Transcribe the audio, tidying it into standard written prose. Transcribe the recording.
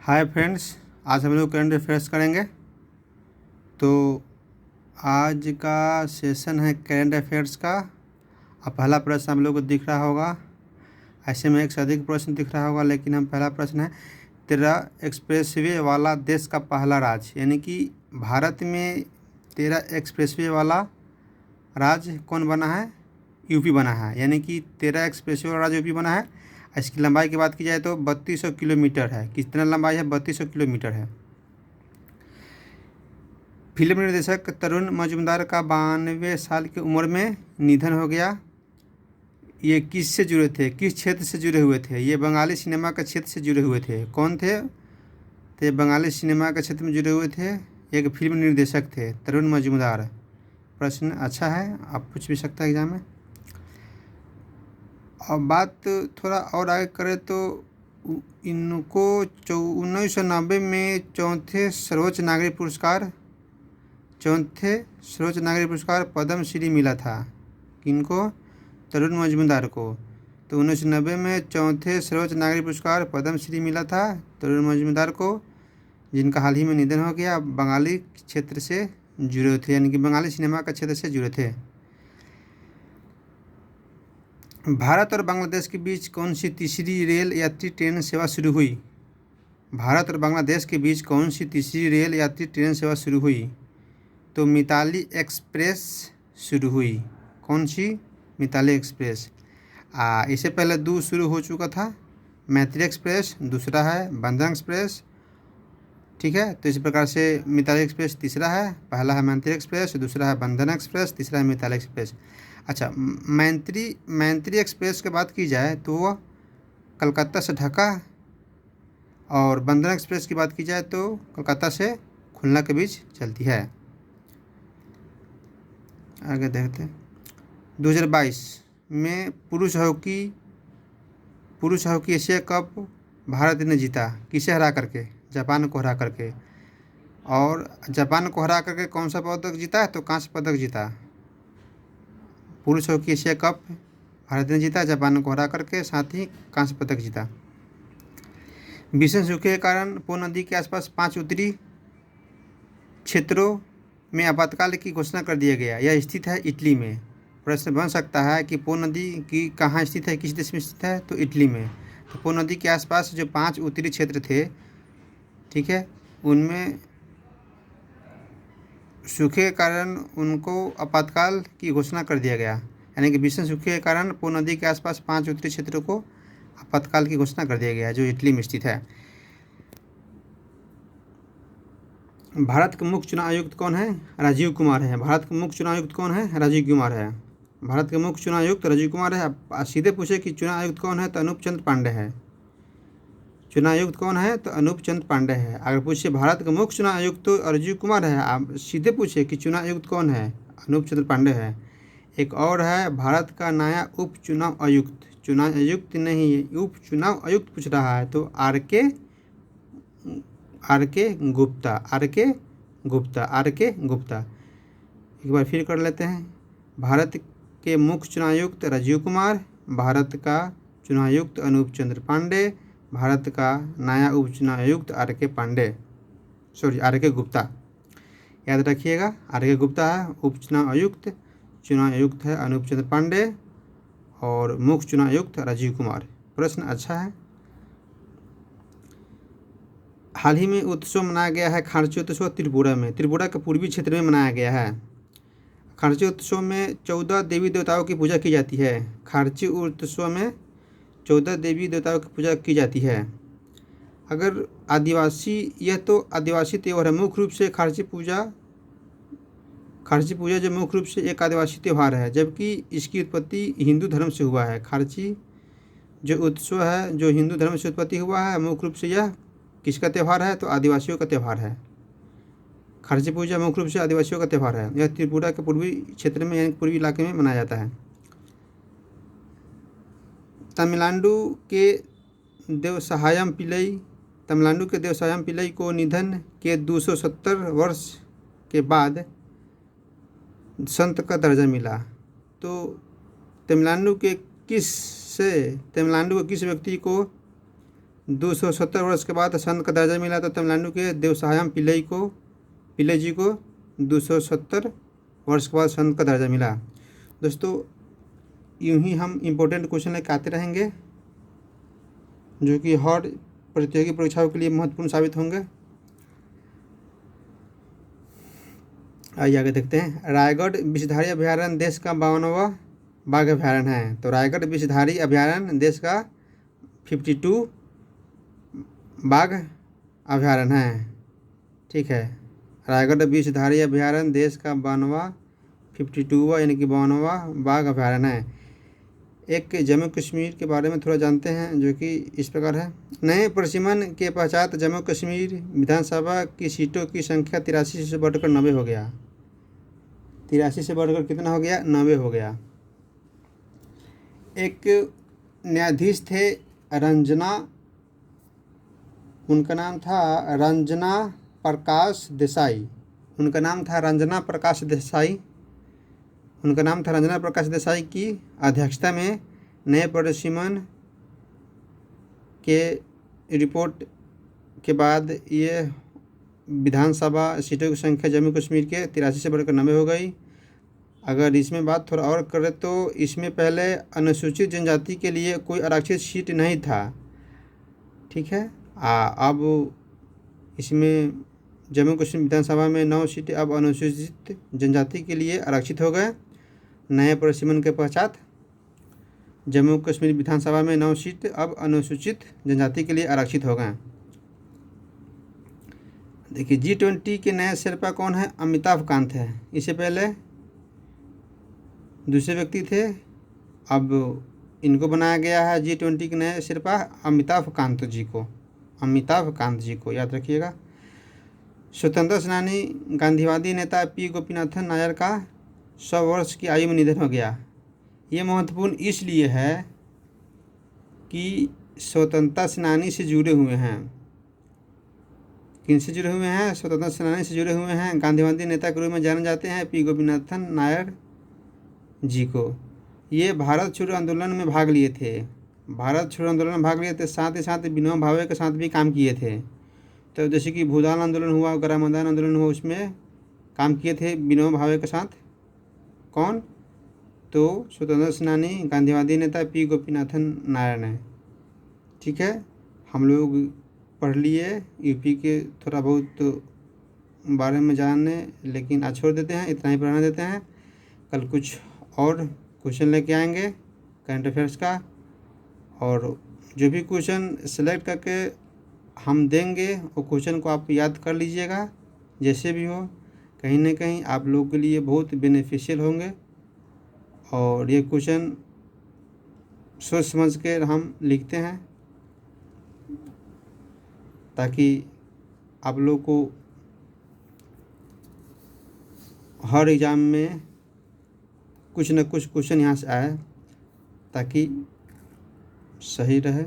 Hi friends, आज हम लोग करंट अफेयर्स करेंगे। तो आज का सेशन है करंट अफेयर्स का। अब पहला प्रश्न हम लोग को दिख रहा होगा। ऐसे में एक से अधिक प्रश्न दिख रहा होगा, लेकिन हम पहला प्रश्न है 13 एक्सप्रेसवे वाला देश का पहला राज्य, यानी कि भारत में 13 एक्सप्रेसवे वाला राज्य कौन बना है? यूपी बना है। यानी कि 13 एक्सप्रेसवे वाला राज्य यूपी बना है। इसकी लंबाई की बात की जाए तो 3200 किलोमीटर है। कितना लंबाई है? 3200 किलोमीटर है। फिल्म निर्देशक तरुण मजूमदार का 92 साल की उम्र में निधन हो गया। ये किस से जुड़े थे, किस क्षेत्र से जुड़े हुए थे? ये बंगाली सिनेमा के क्षेत्र से जुड़े हुए थे। कौन थे? तो ये बंगाली सिनेमा के क्षेत्र में जुड़े हुए थे। एक फिल्म निर्देशक थे तरुण मजूमदार। प्रश्न अच्छा है, आप पूछ भी सकता है एग्जाम में। और बात थोड़ा और आगे करें तो इनको 1990 में चौथे सर्वोच्च नागरिक पुरस्कार पद्म श्री मिला था। किनको? तरुण मजूमदार को। तो 1990 में चौथे सर्वोच्च नागरिक पुरस्कार पद्म श्री मिला था तरुण मजूमदार को, जिनका हाल ही में निधन हो गया। बंगाली क्षेत्र से जुड़े थे, यानी कि बंगाली सिनेमा का क्षेत्र से जुड़े थे। भारत और बांग्लादेश के बीच कौन सी तीसरी रेल यात्री ट्रेन सेवा शुरू हुई? भारत और बांग्लादेश के बीच कौन सी तीसरी रेल यात्री ट्रेन सेवा शुरू हुई? तो मिताली एक्सप्रेस शुरू हुई। कौन सी? मिताली एक्सप्रेस। इससे पहले 2 शुरू हो चुका था, मैत्री एक्सप्रेस, दूसरा है बंधन एक्सप्रेस। ठीक है, तो इसी प्रकार से मिताली एक्सप्रेस तीसरा है। पहला है मैत्री एक्सप्रेस, दूसरा है बंधन एक्सप्रेस, तीसरा है मिताली एक्सप्रेस। अच्छा, मैत्री एक्सप्रेस की बात की जाए तो वह कलकत्ता से ढाका, और बंधन एक्सप्रेस की बात की जाए तो कलकत्ता से खुलना के बीच चलती है। आगे देखते हैं। 2022 में पुरुष हॉकी एशिया कप भारत ने जीता। किसे हरा करके? जापान को हरा करके। और जापान को हरा करके कौन सा पदक जीता है? तो कांस्य पदक जीता। पुरुष हॉकी एशिया कप भारत ने जीता जापान को हरा करके, साथ ही कांस्य पदक जीता। भीषण सूखे के कारण पो नदी के आसपास 5 उत्तरी क्षेत्रों में आपातकाल की घोषणा कर दिया गया। यह स्थित है इटली में। प्रश्न बन सकता है कि पो नदी की कहाँ स्थित है, किस देश में स्थित है? तो इटली में। तो पो नदी के आसपास जो 5 उत्तरी क्षेत्र थे, ठीक है, उनमें सूखे के कारण उनको आपातकाल की घोषणा कर दिया गया। यानी कि भीषण सूखे के कारण पो नदी के आसपास 5 उत्तरी क्षेत्रों को आपातकाल की घोषणा कर दिया गया, जो इटली में स्थित है। भारत के मुख्य चुनाव आयुक्त कौन है? राजीव कुमार है। भारत के मुख्य चुनाव आयुक्त कौन है? राजीव कुमार है। भारत के मुख्य चुनाव आयुक्त राजीव कुमार है। आप सीधे पूछे कि चुनाव आयुक्त कौन है, तो अनूप चंद्र पांडे है। चुनाव आयुक्त कौन है? तो अनूप चंद्र पांडे है। अगर पूछे भारत के मुख्य चुनाव आयुक्त तो राजीव कुमार है। आप सीधे पूछे कि चुनाव आयुक्त कौन है, अनूप चंद्र पांडे है। एक और है भारत का नया उप चुनाव आयुक्त। चुनाव आयुक्त नहीं, उप चुनाव आयुक्त पूछ रहा है, तो आर के गुप्ता। एक बार फिर कर लेते हैं। भारत के मुख्य चुनाव आयुक्त राजीव कुमार, भारत का चुनाव आयुक्त अनूप चंद्र पांडे, भारत का नया उप चुनाव आयुक्त आर के गुप्ता। याद रखिएगा, आर के गुप्ता है उप चुनाव आयुक्त, चुनाव आयुक्त है अनूप चंद्र पांडे, और मुख्य चुनाव आयुक्त राजीव कुमार। प्रश्न अच्छा है। हाल ही में उत्सव मनाया गया है खारची उत्सव त्रिपुरा में। त्रिपुरा के पूर्वी क्षेत्र में मनाया गया है। खारची उत्सव में 14 देवी देवताओं की पूजा की जाती है। खारची उत्सव में 14 देवी देवताओं की पूजा की जाती है। अगर यह तो आदिवासी त्यौहार है। मुख्य रूप से खारची पूजा जो मुख्य रूप से एक आदिवासी त्यौहार है, जबकि इसकी उत्पत्ति हिंदू धर्म से हुआ है। खारची जो उत्सव है, जो हिंदू धर्म से उत्पत्ति हुआ है, मुख्य रूप से यह किसका त्यौहार है? तो आदिवासियों का त्यौहार है। खारची पूजा मुख्य रूप से आदिवासियों का त्यौहार है। यह त्रिपुरा के पूर्वी क्षेत्र में, यानी पूर्वी इलाके में मनाया जाता है। तमिलनाडु के देवसायम पिल्लई को निधन के 270 वर्ष के बाद संत का दर्जा मिला। तो तमिलनाडु के किस व्यक्ति को 270 वर्ष के बाद संत का दर्जा मिला तो तमिलनाडु के देवसायम पिल्लई जी को 270 वर्ष के बाद संत का दर्जा मिला। दोस्तों यूं ही हम इम्पोर्टेंट क्वेश्चन लेकर आते रहेंगे जो कि हर प्रतियोगी परीक्षाओं के लिए महत्वपूर्ण साबित होंगे। आइए आगे देखते हैं। रायगढ़ विषधारी अभयारण्य देश का 52वां बाघ अभयारण्य है। तो रायगढ़ विषधारी अभयारण्य देश का 52 बाघ अभयारण्य है। ठीक है, रायगढ़ विषधारी अभयारण्य देश का 52वां यानी कि 52वां बाघ अभयारण्य है। एक जम्मू कश्मीर के बारे में थोड़ा जानते हैं जो कि इस प्रकार है। नए प्रशिमन के पश्चात जम्मू कश्मीर विधानसभा की सीटों की संख्या 83 से बढ़कर 90 हो गया। 83 से बढ़कर कितना हो गया? 90 हो गया। एक न्यायाधीश थे रंजना, उनका नाम था रंजना प्रकाश देसाई। उनका नाम था रंजना प्रकाश देसाई की अध्यक्षता में नए प्रशिमन के रिपोर्ट के बाद ये विधानसभा सीटों की संख्या जम्मू कश्मीर के 83 से बढ़कर 90 हो गई। अगर इसमें बात थोड़ा और करें तो इसमें पहले अनुसूचित जनजाति के लिए कोई आरक्षित सीट नहीं था। ठीक है, अब इसमें जम्मू कश्मीर विधानसभा में 9 सीटें अब अनुसूचित जनजाति के लिए आरक्षित हो गए। नए प्रशिमन के पश्चात जम्मू कश्मीर विधानसभा में 9 सीट अब अनुसूचित जनजाति के लिए आरक्षित हो गए। देखिए G20 के नए शेर्पा कौन है? अमिताभ कांत है। इससे पहले दूसरे व्यक्ति थे, अब इनको बनाया गया है G20 के नए शेर्पा अमिताभ कांत जी को याद रखिएगा। स्वतंत्रता सेनानी गांधीवादी नेता P गोपीनाथन नायर का 100 वर्ष की आयु में निधन हो गया। ये महत्वपूर्ण इसलिए है कि स्वतंत्रता सेनानी से जुड़े हुए हैं। किनसे जुड़े हुए हैं? स्वतंत्रता सेनानी से जुड़े हुए हैं। गांधीवादी नेता के रूप में जाने जाते हैं P गोपीनाथन नायर जी को। ये भारत छोड़ो आंदोलन में भाग लिए थे। साथ ही साथ विनोबा भावे के साथ भी काम किए थे। तो जैसे कि भूदान आंदोलन हुआ, गरा मैदान आंदोलन हुआ, उसमें काम किए थे विनोबा भावे के साथ। कौन? तो स्वतंत्रता सेनानी गांधीवादी नेता P गोपीनाथन नायर ने। ठीक है, हम लोग पढ़ लिए यूपी के थोड़ा बहुत बारे में जानने, लेकिन आज छोड़ देते हैं, इतना ही पढ़ाने देते हैं। कल कुछ और क्वेश्चन लेके आएंगे करंट अफेयर्स का, और जो भी क्वेश्चन सेलेक्ट करके हम देंगे वो क्वेश्चन को आप याद कर लीजिएगा। जैसे भी हो, कहीं ना कहीं आप लोगों के लिए बहुत बेनिफिशियल होंगे। और ये क्वेश्चन सोच समझ के हम लिखते हैं ताकि आप लोग को हर एग्ज़ाम में कुछ न कुछ क्वेश्चन यहाँ से आए ताकि सही रहे।